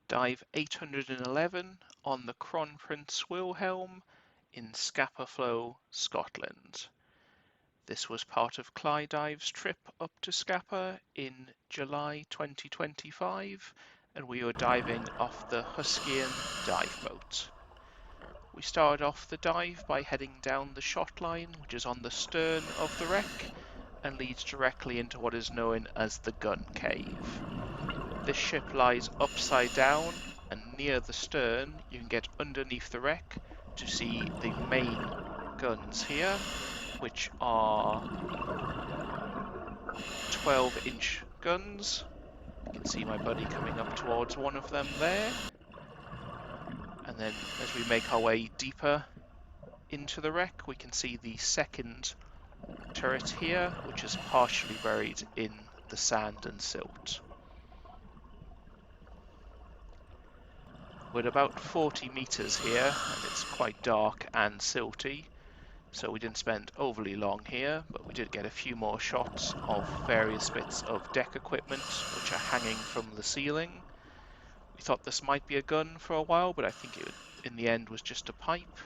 Dive 811 on the Kronprinz Wilhelm in Scapa Flow, Scotland. This was part of Clidive's trip up to Scapa in July 2025, and we were diving off the Huskyan dive boat. We started off the dive by heading down the shot line, which is on the stern of the wreck and leads directly into what is known as the gun cave. This ship lies upside down, and near the stern you can get underneath the wreck to see the main guns here, which are 12-inch guns. You can see my buddy coming up towards one of them there. And then as we make our way deeper into the wreck, we can see the second turret here, which is partially buried in the sand and silt. We're at about 40 meters here, and it's quite dark and silty, so we didn't spend overly long here, but we did get a few more shots of various bits of deck equipment which are hanging from the ceiling. We thought this might be a gun for a while, but I think it in the end was just a pipe,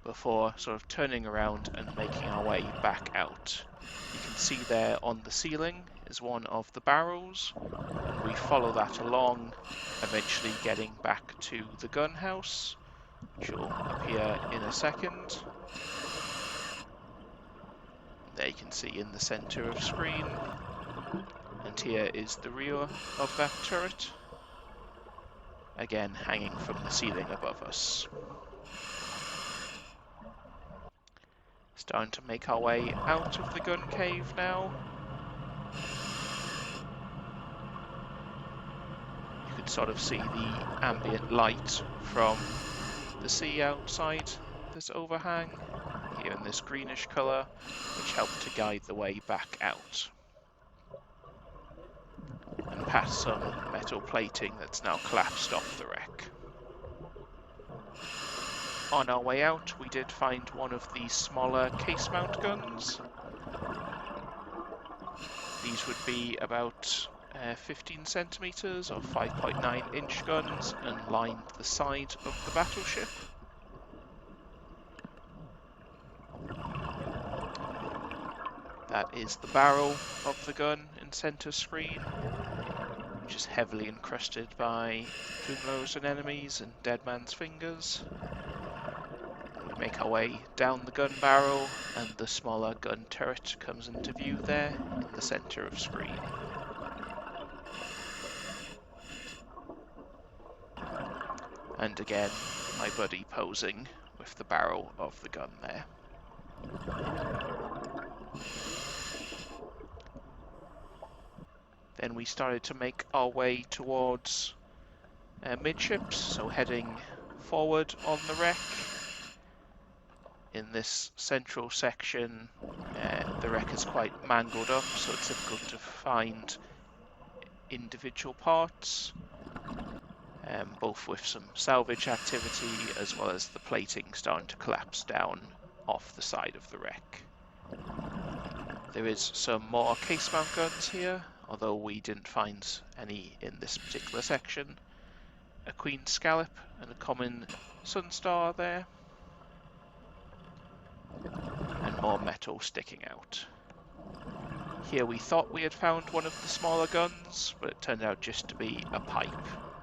before sort of turning around and making our way back out. You can see there on the ceiling is one of the barrels, and we follow that along, eventually getting back to the gun house, which will appear in a second. There you can see in the center of screen, and here is the rear of that turret, again hanging from the ceiling above us. Starting to make our way out of the gun cave now. You can sort of see the ambient light from the sea outside this overhang, here in this greenish colour, which helped to guide the way back out. And past some metal plating that's now collapsed off the wreck. On our way out, we did find one of the smaller case mount guns. These would be about 15 centimeters or 5.9 inch guns, and lined the side of the battleship. That is the barrel of the gun in center screen, which is heavily encrusted by Kumlos and enemies and dead man's fingers. We make our way down the gun barrel, and the smaller gun turret comes into view there in the center of screen. And again, my buddy posing with the barrel of the gun there. Then we started to make our way towards midships, so heading forward on the wreck. In this central section, the wreck is quite mangled up, so it's difficult to find individual parts, both with some salvage activity as well as the plating starting to collapse down off the side of the wreck. There is some more case mount guns here, although we didn't find any in this particular section. A Queen Scallop and a common Sunstar there, and more metal sticking out. Here we thought we had found one of the smaller guns, but it turned out just to be a pipe,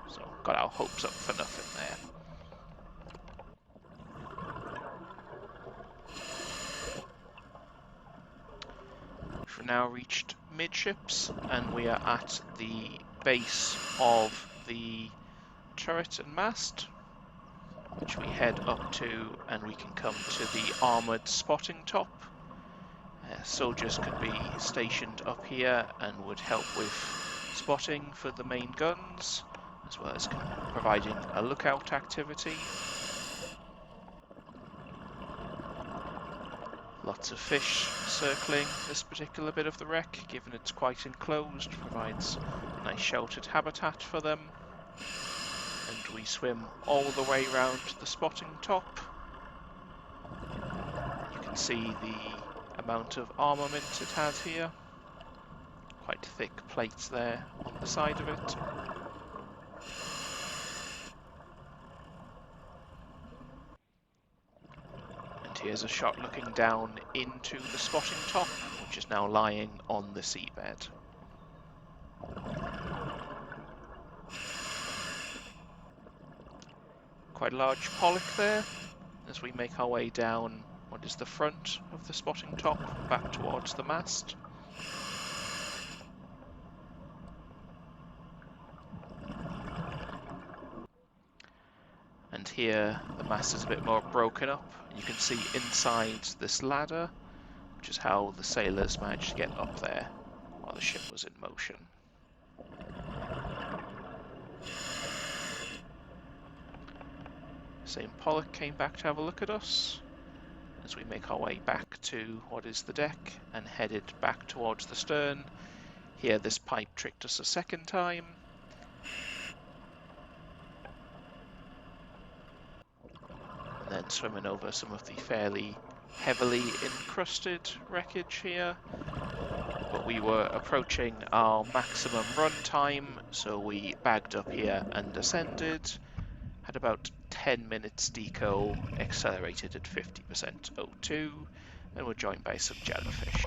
so got our hopes up for nothing there. We've now reached midships, and we are at the base of the turret and mast, which we head up to, and we can come to the armoured spotting top. Soldiers could be stationed up here and would help with spotting for the main guns, as well as providing a lookout activity. Lots of fish circling this particular bit of the wreck, given it's quite enclosed, provides a nice sheltered habitat for them. And we swim all the way around the spotting top. You can see the amount of armament it has here. Quite thick plates there on the side of it. here's a shot looking down into the spotting top, which is now lying on the seabed. Quite a large pollock there, as we make our way down what is the front of the spotting top, back towards the mast. And here the mast is a bit more broken up. You can see inside this ladder, which is how the sailors managed to get up there while the ship was in motion. Same Pollock came back to have a look at us as we make our way back to what is the deck and headed back towards the stern. Here this pipe tricked us a second time. And then swimming over some of the fairly heavily encrusted wreckage here. But we were approaching our maximum run time, so we bagged up here and ascended. Had about 10 minutes deco, accelerated at 50% O2, and were joined by some jellyfish.